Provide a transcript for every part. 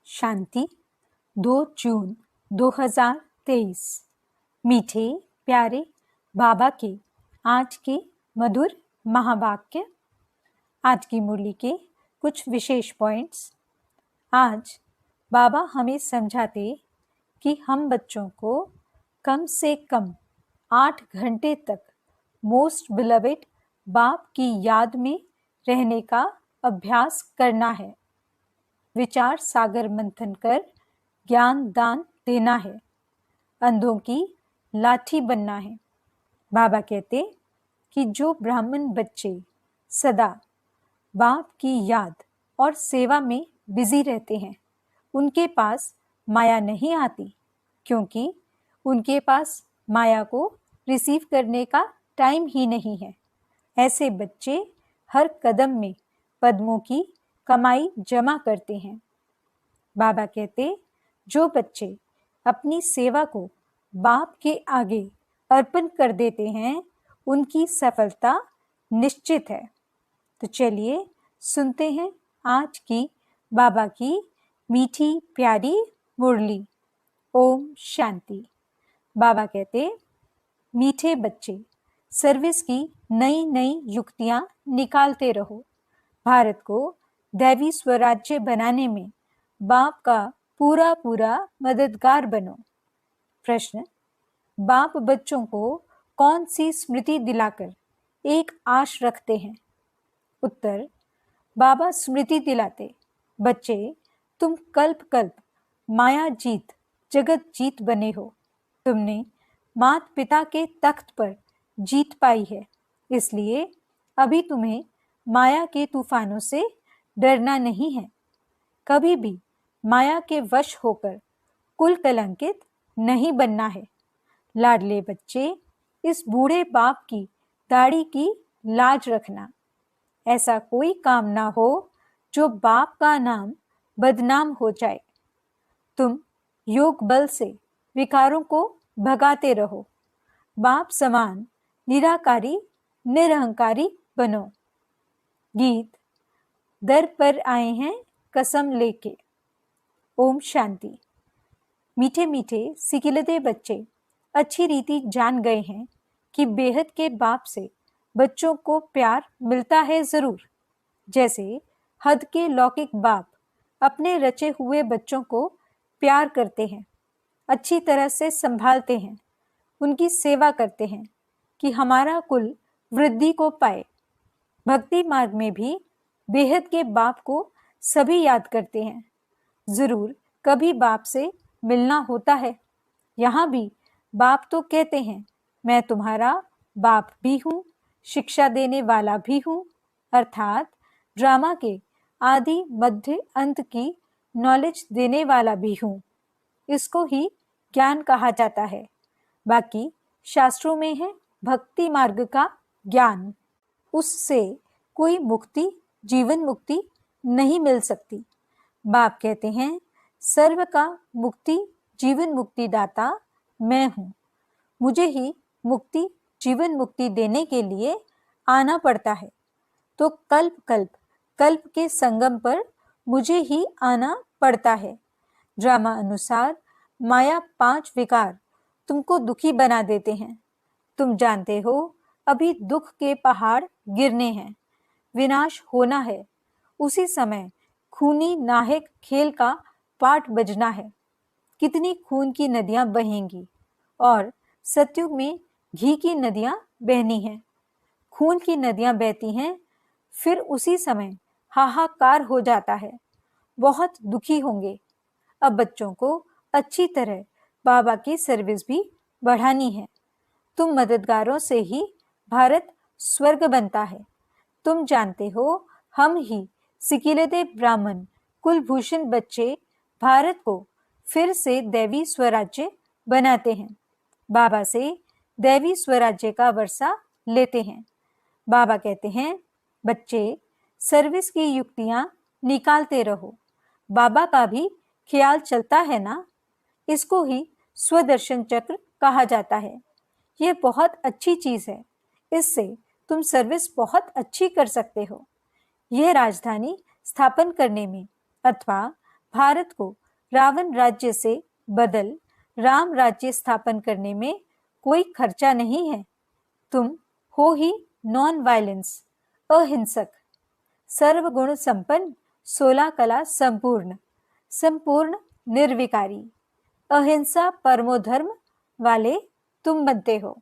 शांति 2 जून 2023। मीठे प्यारे बाबा के आज के मधुर महावाक्य। आज की मुरली के कुछ विशेष पॉइंट्स। आज बाबा हमें समझाते कि हम बच्चों को कम से कम 8 घंटे तक मोस्ट बिलवेड बाप की याद में रहने का अभ्यास करना है। विचार सागर मंथन कर ज्ञान दान देना है। अंधों की लाठी बनना है। बाबा कहते कि जो ब्राह्मण बच्चे सदा बाप की याद और सेवा में बिजी रहते हैं, उनके पास माया नहीं आती, क्योंकि उनके पास माया को रिसीव करने का टाइम ही नहीं है। ऐसे बच्चे हर कदम में पद्मों की कमाई जमा करते हैं। बाबा कहते जो बच्चे अपनी सेवा को बाप के आगे अर्पण कर देते हैं, उनकी सफलता निश्चित है। तो चलिए सुनते हैं आज की बाबा की मीठी प्यारी मुरली। ओम शांति। बाबा कहते मीठे बच्चे सर्विस की नई नई युक्तियां निकालते रहो। भारत को दैवी स्वराज्य बनाने में बाप का पूरा पूरा मददगार बनो। प्रश्न, बाप बच्चों को कौन सी स्मृति दिलाकर एक आश रखते हैं? उत्तर, बाबा स्मृति दिलाते, बच्चे तुम कल्प कल्प माया जीत जगत जीत बने हो। तुमने माता पिता के तख्त पर जीत पाई है, इसलिए अभी तुम्हें माया के तूफानों से डरना नहीं है। कभी भी माया के वश होकर कुल कलंकित नहीं बनना है। लाडले बच्चे, इस बूढ़े बाप की दाढ़ी की लाज रखना। ऐसा कोई काम ना हो जो बाप का नाम बदनाम हो जाए। तुम योग बल से विकारों को भगाते रहो। बाप समान निराकारी निरहंकारी बनो। गीत, दर पर आए हैं कसम लेके। ओम शांति। मीठे मीठे सिकिलते बच्चे अच्छी रीति जान गए हैं कि बेहद के बाप से बच्चों को प्यार मिलता है जरूर। जैसे हद के लौकिक बाप अपने रचे हुए बच्चों को प्यार करते हैं, अच्छी तरह से संभालते हैं, उनकी सेवा करते हैं कि हमारा कुल वृद्धि को पाए। भक्ति मार्ग में भी बेहद के बाप को सभी याद करते हैं। जरूर कभी बाप से मिलना होता है। यहाँ भी बाप तो कहते हैं, मैं तुम्हारा बाप भी हूँ, शिक्षा देने वाला भी हूँ, अर्थात ड्रामा के आदि मध्य अंत की नॉलेज देने वाला भी हूँ। इसको ही ज्ञान कहा जाता है। बाकी शास्त्रों में है भक्ति मार्ग का ज्ञान। उससे कोई मुक्ति, जीवन मुक्ति नहीं मिल सकती। बाप कहते हैं, सर्व का मुक्ति जीवन मुक्ति दाता मैं हूँ। मुझे ही मुक्ति जीवन मुक्ति देने के लिए आना पड़ता है। तो कल्प कल्प कल्प के संगम पर मुझे ही आना पड़ता है। ड्रामा अनुसार माया 5 विकार तुमको दुखी बना देते हैं। तुम जानते हो अभी दुख के पहाड़ गिरने हैं, विनाश होना है। उसी समय खूनी नाहक खेल का पाठ बजना है। कितनी खून की नदियां बहेंगी और सतयुग में घी की नदियां बहनी हैं। खून की नदियां बहती हैं, फिर उसी समय हाहाकार हो जाता है, बहुत दुखी होंगे। अब बच्चों को अच्छी तरह बाबा की सर्विस भी बढ़ानी है। तुम मददगारों से ही भारत स्वर्ग बनता है। तुम जानते हो हम ही सिकिलते ब्राह्मण कुलभूषण बच्चे भारत को फिर से दैवी स्वराज्य बनाते हैं। बाबा से दैवी स्वराज्य का वर्षा लेते हैं। बाबा कहते हैं, बच्चे सर्विस की युक्तियां निकालते रहो। बाबा का भी ख्याल चलता है ना। इसको ही स्वदर्शन चक्र कहा जाता है। यह बहुत अच्छी चीज है। इससे तुम सर्विस बहुत अच्छी कर सकते हो। यह राजधानी स्थापन करने में अथवा भारत को रावण राज्य से बदल राम राज्य स्थापन करने में कोई खर्चा नहीं है। तुम हो ही नॉन वायलेंस, अहिंसक, सर्वगुण संपन्न, 16 कला संपूर्ण, संपूर्ण निर्विकारी, अहिंसा परमो धर्म वाले तुम बनते हो।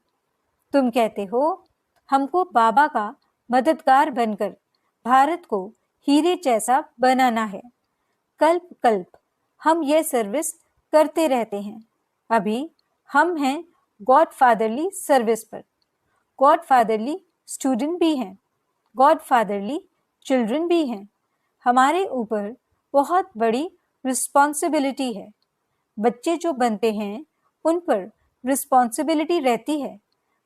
तुम कहते हो हमको बाबा का मददगार बनकर भारत को हीरे जैसा बनाना है। कल्प कल्प हम ये सर्विस करते रहते हैं। अभी हम हैं गॉड फादरली सर्विस पर। गॉड फादरली स्टूडेंट भी हैं, गॉड फादरली चिल्ड्रन भी हैं। हमारे ऊपर बहुत बड़ी रिस्पॉन्सिबिलिटी है। बच्चे जो बनते हैं उन पर रिस्पॉन्सिबिलिटी रहती है।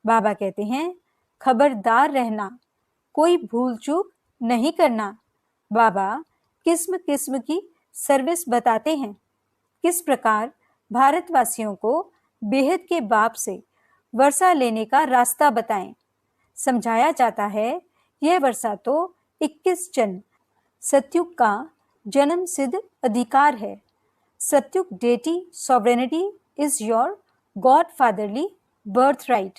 बाबा कहते हैं खबरदार रहना, कोई भूल चूक नहीं करना। बाबा किस्म किस्म की सर्विस बताते हैं, किस प्रकार भारतवासियों को बेहद के बाप से वर्षा लेने का रास्ता बताएं। समझाया जाता है यह वर्षा तो 21 जन्म सत्युग का जन्म सिद्ध अधिकार है। Satyug deity sovereignty is your god fatherly birth right.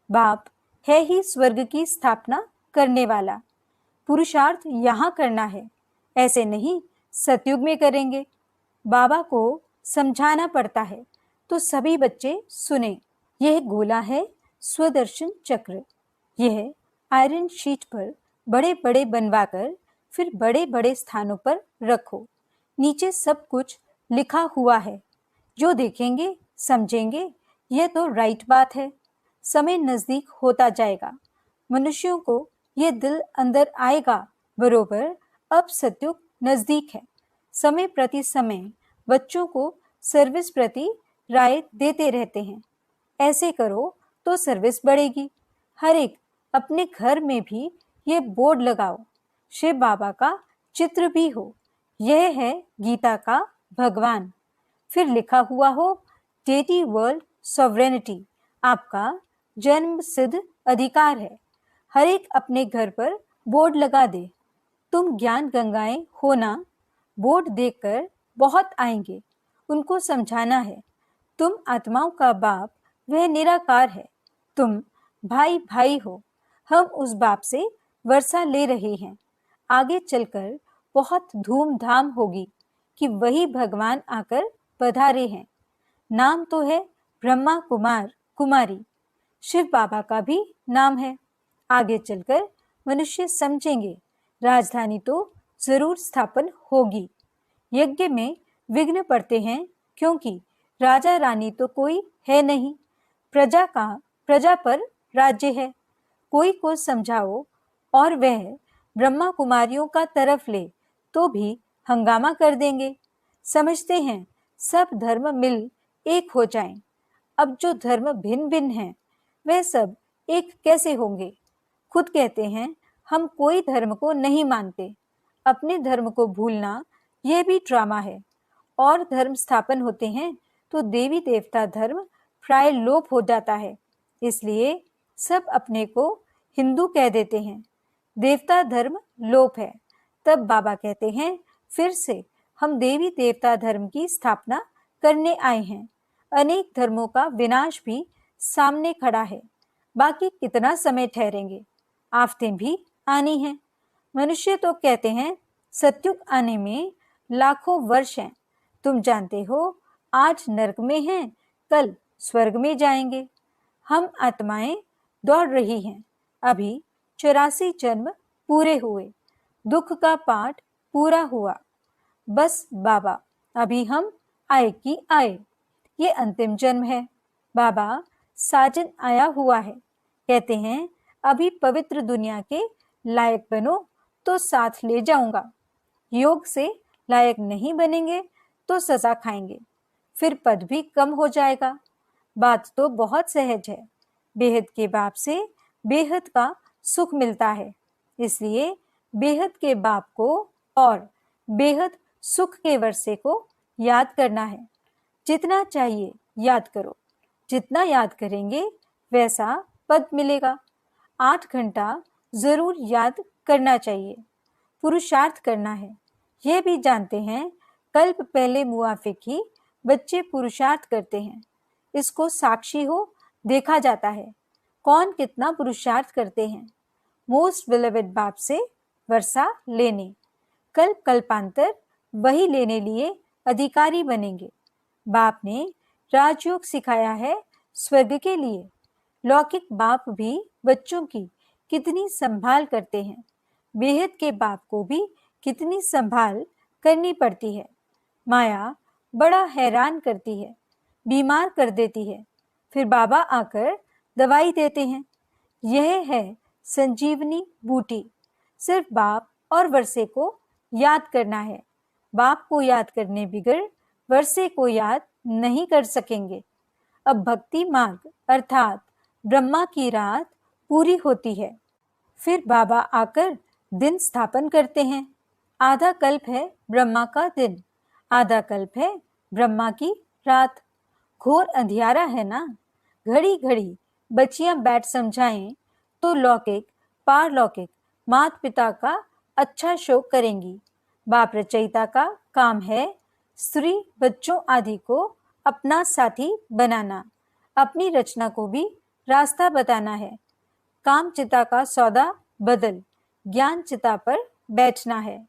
बाप है ही स्वर्ग की स्थापना करने वाला। पुरुषार्थ यहाँ करना है, ऐसे नहीं सतयुग में करेंगे। बाबा को समझाना पड़ता है तो सभी बच्चे सुने। यह गोला है स्वदर्शन चक्र। यह आयरन शीट पर बड़े बड़े बनवाकर फिर बड़े बड़े स्थानों पर रखो। नीचे सब कुछ लिखा हुआ है। जो देखेंगे समझेंगे यह तो राइट बात है। समय नजदीक होता जाएगा, मनुष्यों को यह दिल अंदर आएगा बरोबर अब सतयुग नजदीक है। समय प्रति समय बच्चों को सर्विस प्रति राय देते रहते हैं। ऐसे करो तो सर्विस बढ़ेगी। हर एक अपने घर में भी ये बोर्ड लगाओ, शिव बाबा का चित्र भी हो, यह है गीता का भगवान। फिर लिखा हुआ हो डेटी वर्ल्ड सॉवरेनिटी, आपका जन्म सिद्ध अधिकार है। हर एक अपने घर पर बोर्ड लगा दे। तुम ज्ञान गंगाएं हो ना, बोर्ड देखकर बहुत आएंगे। उनको समझाना है तुम आत्माओं का बाप वह निराकार है। तुम भाई भाई हो, हम उस बाप से वर्षा ले रहे हैं। आगे चलकर बहुत धूमधाम होगी कि वही भगवान आकर पधारे हैं। नाम तो है ब्रह्मा कुमार कुमारी, शिव बाबा का भी नाम है। आगे चलकर मनुष्य समझेंगे राजधानी तो जरूर स्थापन होगी। यज्ञ में विघ्न पड़ते हैं क्योंकि राजा रानी तो कोई है नहीं, प्रजा पर राज्य है। कोई को समझाओ और वह ब्रह्मा कुमारियों का तरफ ले तो भी हंगामा कर देंगे। समझते हैं सब धर्म मिल एक हो जाएं। अब जो धर्म भिन्न भिन्न हैं वह सब एक कैसे होंगे। खुद कहते हैं हम कोई धर्म को नहीं मानते। अपने धर्म को भूलना यह भी ड्रामा है। और धर्म स्थापन होते हैं तो देवी देवता धर्म प्राय लोप हो जाता है। इसलिए सब अपने को हिंदू कह देते हैं। देवता धर्म लोप है। तब बाबा कहते हैं फिर से हम देवी देवता धर्म की स्थापना करने आए हैं। अनेक धर्मों का विनाश भी सामने खड़ा है। बाकी कितना समय ठहरेंगे, आफतें भी आनी हैं। मनुष्य तो कहते हैं सतयुग आने में लाखों वर्ष हैं। तुम जानते हो आज नरक में हैं, कल स्वर्ग में जाएंगे। हम आत्माएं दौड़ रही हैं। अभी 84 जन्म पूरे हुए, दुख का पाठ पूरा हुआ। बस बाबा अभी हम आए कि आए, ये अंतिम जन्म है। बाबा साजन आया हुआ है। कहते हैं अभी पवित्र दुनिया के लायक बनो तो साथ ले जाऊंगा। योग से लायक नहीं बनेंगे तो सजा खाएंगे, फिर पद भी कम हो जाएगा। बात तो बहुत सहज है। बेहद के बाप से बेहद का सुख मिलता है। इसलिए बेहद के बाप को और बेहद सुख के वर्षे को याद करना है। जितना चाहिए याद करो, जितना याद करेंगे वैसा पद मिलेगा। 8 घंटा जरूर याद करना चाहिए, पुरुषार्थ करना है। यह भी जानते हैं कल्प पहले मुआफिक ही बच्चे पुरुषार्थ करते हैं। इसको साक्षी हो देखा जाता है कौन कितना पुरुषार्थ करते हैं। मोस्ट बिलवेड बाप से वर्षा लेने, कल्प कल्पांतर वही लेने लिए अधिकारी बनेंगे। बाप ने राजयोग सिखाया है स्वर्ग के लिए। लौकिक बाप भी बच्चों की कितनी संभाल करते हैं, बेहद के बाप को भी कितनी संभाल करनी पड़ती है। माया बड़ा हैरान करती है, बीमार कर देती है, फिर बाबा आकर दवाई देते हैं। यह है संजीवनी बूटी। सिर्फ बाप और वर्षे को याद करना है। बाप को याद करने बिगड़ वर्षे को याद नहीं कर सकेंगे। अब भक्ति मार्ग अर्थात ब्रह्मा की रात पूरी होती है। फिर बाबा आकर दिन स्थापन करते हैं। आधा कल्प है ब्रह्मा का दिन, आधा कल्प है ब्रह्मा की रात। घोर अंधियारा है ना। घड़ी घड़ी बच्चियां बैठ समझाएं तो लौकिक पारलौकिक माता पिता का अच्छा शोक करेंगी। बाप रचयिता का काम है स्त्री बच्चों आदि को अपना साथी बनाना, अपनी रचना को भी रास्ता बताना है। काम चिता का सौदा बदल ज्ञान चिता पर बैठना है।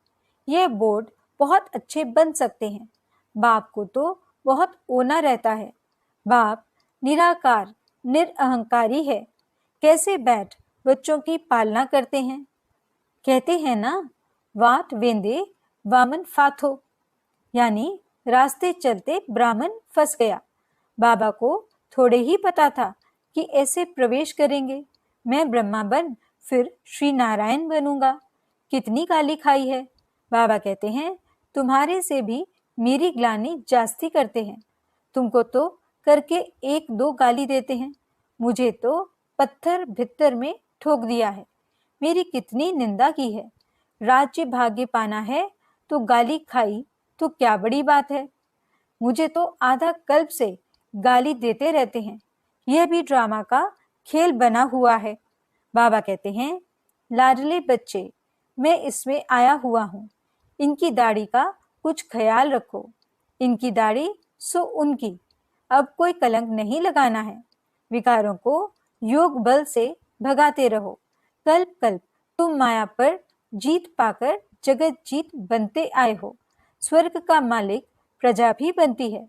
यह बोर्ड बहुत अच्छे बन सकते हैं। बाप को तो बहुत ओना रहता है। बाप निराकार निरअहंकारी है। कैसे बैठ बच्चों की पालना करते हैं। कहते हैं ना, वाट वेंदे वामन फाथो, यानी रास्ते चलते ब्राह्मण फंस गया। बाबा को थोड़े ही पता था कि ऐसे प्रवेश करेंगे। मैं ब्रह्मा बन फिर श्री नारायण बनूंगा। कितनी गाली खाई है। बाबा कहते हैं तुम्हारे से भी मेरी ग्लानि जास्ती करते हैं। तुमको तो करके एक दो गाली देते हैं, मुझे तो पत्थर भित्तर में ठोक दिया है। मेरी कितनी निंदा की है। राज्य भाग्य पाना है तो गाली खाई तो क्या बड़ी बात है। मुझे तो आधा कल्प से गाली देते रहते हैं। यह भी ड्रामा का खेल बना हुआ है। बाबा कहते हैं लाडले बच्चे, मैं इसमें आया हुआ हूँ। इनकी दाढ़ी का कुछ ख्याल रखो। इनकी दाढ़ी सो उनकी, अब कोई कलंक नहीं लगाना है। विकारों को योग बल से भगाते रहो। कल्प कल्प तुम माया पर जीत पाकर जगत जीत बनते आए हो। स्वर्ग का मालिक प्रजा भी बनती है,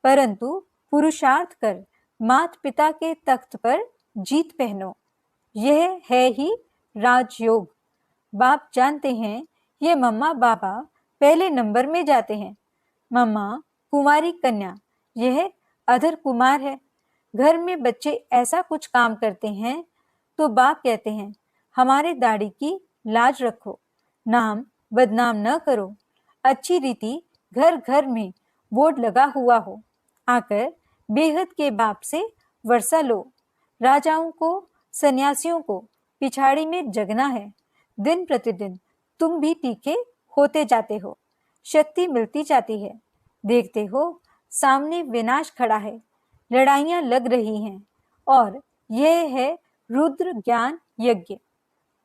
परंतु पुरुषार्थ कर मात पिता के तख्त पर जीत पहनो। यह है ही राजयोग। बाप जानते हैं ये मम्मा बाबा पहले नंबर में जाते हैं। मम्मा कुमारी कन्या, यह अधर कुमार है। घर में बच्चे ऐसा कुछ काम करते हैं तो बाप कहते हैं हमारे दाढ़ी की लाज रखो, नाम बदनाम न करो। अच्छी रीति घर घर में बोर्ड लगा हुआ हो। आकर बेहद के बाप से वर्षा लो। राजाओं को सन्यासियों को पिछाड़ी में जगना है। दिन प्रतिदिन तुम भी तीखे होते जाते हो, शक्ति मिलती जाती है। देखते हो सामने विनाश खड़ा है, लड़ाइयां लग रही हैं, और यह है रुद्र ज्ञान यज्ञ।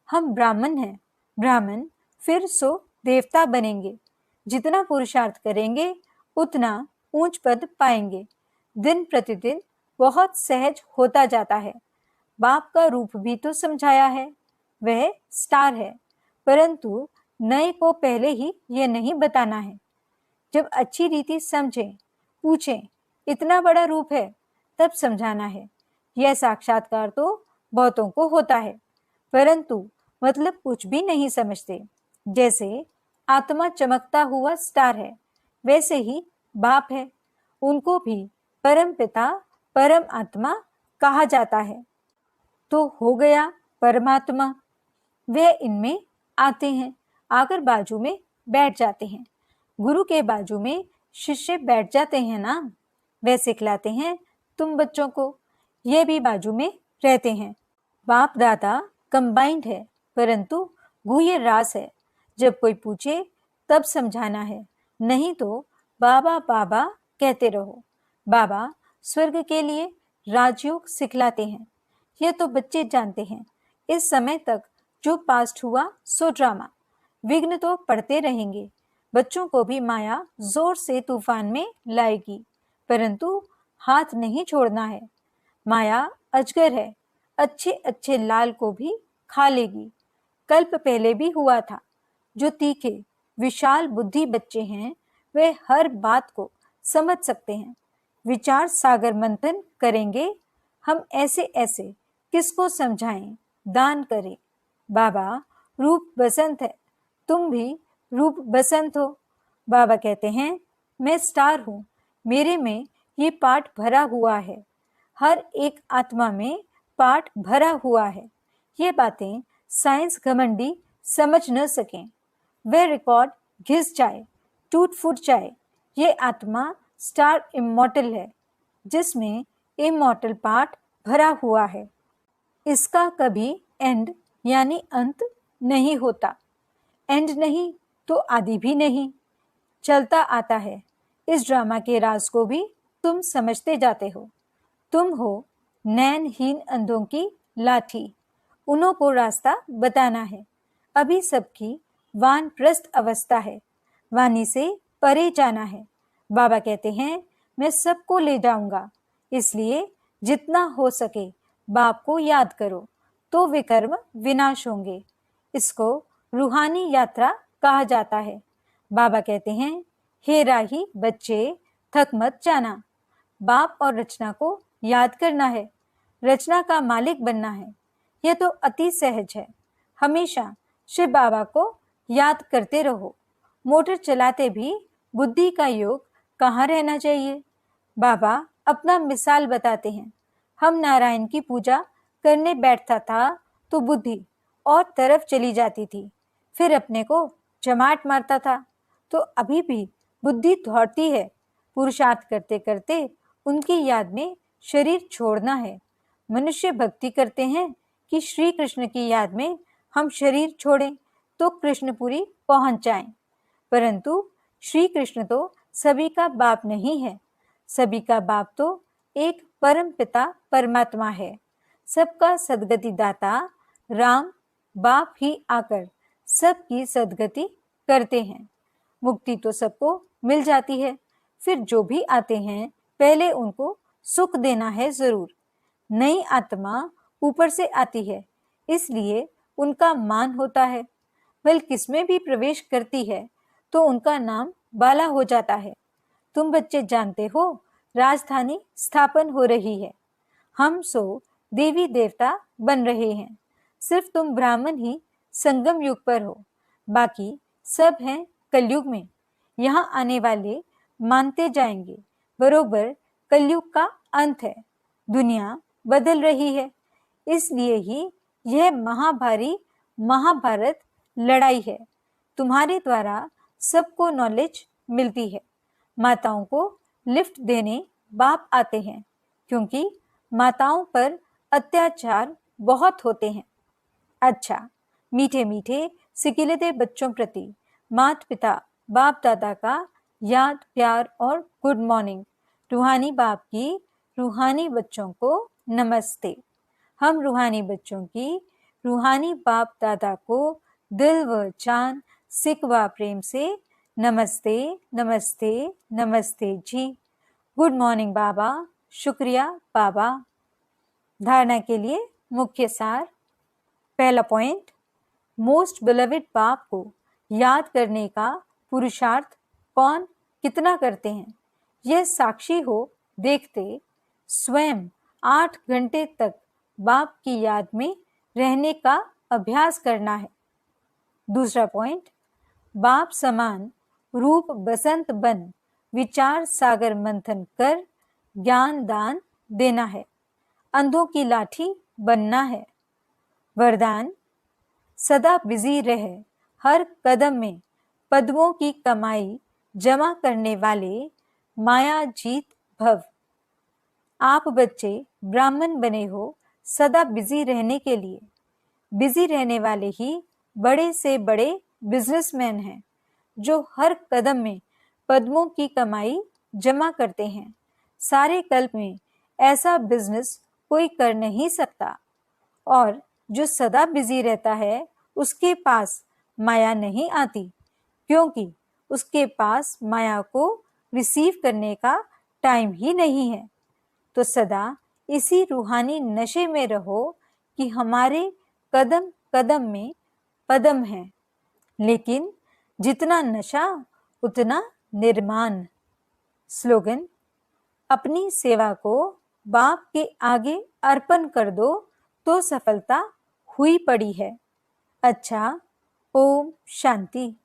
हम ब्राह्मण हैं। ब्राह्मण फिर सो देवता बनेंगे। जितना पुरुषार्थ करेंगे उतना ऊंच पद पाएंगे। दिन प्रतिदिन बहुत सहज होता जाता है। बाप का रूप भी तो समझाया है, वह स्टार है, परंतु नए को पहले ही यह नहीं बताना है। जब अच्छी रीति समझें, पूछें इतना बड़ा रूप है, तब समझाना है। यह साक्षात्कार तो बहुतों को होता है, परंतु मतलब कुछ भी नहीं समझते। जैसे आत्मा चमकता हुआ स्टार है, वैसे ही बाप है। उनको भी परम पिता परम आत्मा कहा जाता है। तो हो गया परमात्मा। वह इनमें आते हैं, आकर बाजू में बैठ जाते हैं। गुरु के बाजू में शिष्य बैठ जाते हैं ना, वह सिखलाते हैं तुम बच्चों को। यह भी बाजू में रहते हैं। बाप दादा कंबाइंड है, परंतु गुह्य रास है। जब कोई पूछे तब समझाना है, नहीं तो बाबा बाबा कहते रहो। बाबा स्वर्ग के लिए राजयोग सिखलाते हैं। यह तो बच्चे जानते हैं। इस समय तक जो पास्ट हुआ सो ड्रामा। विघ्न तो पड़ते रहेंगे। बच्चों को भी माया जोर से तूफान में लाएगी, परंतु हाथ नहीं छोड़ना है। माया अजगर है, अच्छे अच्छे लाल को भी खा लेगी। कल्प पहले भी हुआ था। जो तीखे विशाल बुद्धि बच्चे हैं वे हर बात को समझ सकते हैं। विचार सागर मंथन करेंगे हम, ऐसे ऐसे किसको समझाएं, दान करें। बाबा रूप बसंत है, तुम भी रूप बसंत हो। बाबा कहते हैं मैं स्टार हूँ, मेरे में ये पाठ भरा हुआ है। हर एक आत्मा में पाठ भरा हुआ है। ये बातें साइंस घमंडी समझ न सकें। वे रिकॉर्ड घिस जाए, टूट फूट जाए। ये आत्मा स्टार इमॉर्टल है, जिसमें इमॉर्टल पार्ट भरा हुआ है। इसका कभी एंड यानी अंत नहीं होता। एंड नहीं तो आदि भी नहीं, चलता आता है। इस ड्रामा के राज को भी तुम समझते जाते हो। तुम हो नैनहीन अंधों की लाठी, उन्हों को रास्ता बताना है। अभी सबकी वानप्रस्थ अवस्था है, वाणी से परे जाना है। बाबा कहते हैं मैं सबको ले जाऊंगा, इसलिए जितना हो सके बाप को याद करो, तो वे कर्म विनाश होंगे। इसको रूहानी यात्रा कहा जाता है। बाबा कहते हैं हे राही बच्चे, थक मत जाना। बाप और रचना को याद करना है, रचना का मालिक बनना है। यह तो अति सहज है। हमेशा शिव बाबा को याद करते रहो। मोटर चलाते भी बुद्धि का योग कहाँ रहना चाहिए। बाबा अपना मिसाल बताते हैं। हम नारायण की पूजा करने बैठता था तो बुद्धि और तरफ चली जाती थी, फिर अपने को जमाट मारता था। तो अभी भी बुद्धि दौड़ती है। पुरुषार्थ करते करते उनकी याद में शरीर छोड़ना है। मनुष्य भक्ति करते हैं कि श्री कृष्ण की याद में हम शरीर छोड़ें तो कृष्णपुरी पहुंच जाएं, परंतु श्री कृष्ण तो सभी का बाप नहीं है। सभी का बाप तो एक परम पिता परमात्मा है। सबका सदगति दाता राम बाप ही आकर सबकी सदगति करते हैं। मुक्ति तो सबको मिल जाती है, फिर जो भी आते हैं पहले उनको सुख देना है जरूर। नई आत्मा ऊपर से आती है, इसलिए उनका मान होता है। वह किसमें भी प्रवेश करती है तो उनका नाम बाला हो जाता है। तुम बच्चे जानते हो राजधानी स्थापन हो रही है। हम सो देवी देवता बन रहे हैं। सिर्फ तुम ब्राह्मण ही संगम युग पर हो, बाकी सब हैं कलयुग में। यहाँ आने वाले मानते जाएंगे बरोबर कलयुग का अंत है। दुनिया बदल रही है, इसलिए ही यह महाभारी महाभारत लड़ाई है। तुम्हारे द्वारा सबको नॉलेज मिलती है। माताओं को लिफ्ट देने बाप आते हैं, क्योंकि माताओं पर अत्याचार बहुत होते हैं। अच्छा, मीठे मीठे सिकिलते बच्चों प्रति माता पिता बाप दादा का याद प्यार और गुड मॉर्निंग। रूहानी बाप की रूहानी बच्चों को नमस्ते। हम रूहानी बच्चों की रूहानी बाप दादा को दिल व जान सिक व प्रेम से नमस्ते नमस्ते नमस्ते जी। गुड मॉर्निंग बाबा, शुक्रिया बाबा। धारणा के लिए मुख्य सार। पहला पॉइंट, मोस्ट बिलवेड बाप को याद करने का पुरुषार्थ कौन कितना करते हैं, यह साक्षी हो देखते स्वयं 8 घंटे तक बाप की याद में रहने का अभ्यास करना है। दूसरा पॉइंट, बाप समान रूप बसंत बन विचार सागर मंथन कर ज्ञान दान देना है। अंधों की लाठी बनना है। वरदान, सदा बिजी रहे, हर कदम में पद्मों की कमाई जमा करने वाले माया जीत भव। आप बच्चे ब्राह्मण बने हो सदा बिजी रहने के लिए। बिजी रहने वाले ही बड़े से बड़े बिजनेसमैन हैं, जो हर कदम में पद्मों की कमाई जमा करते हैं। सारे कल्प में ऐसा बिजनेस कोई कर नहीं सकता। और जो सदा बिजी रहता है उसके पास माया नहीं आती, क्योंकि उसके पास माया को रिसीव करने का टाइम ही नहीं है। तो सदा इसी रूहानी नशे में रहो कि हमारे कदम कदम में पदम है, लेकिन जितना नशा उतना निर्माण। स्लोगन: अपनी सेवा को बाप के आगे अर्पण कर दो तो सफलता हुई पड़ी है। अच्छा, ओम शांति।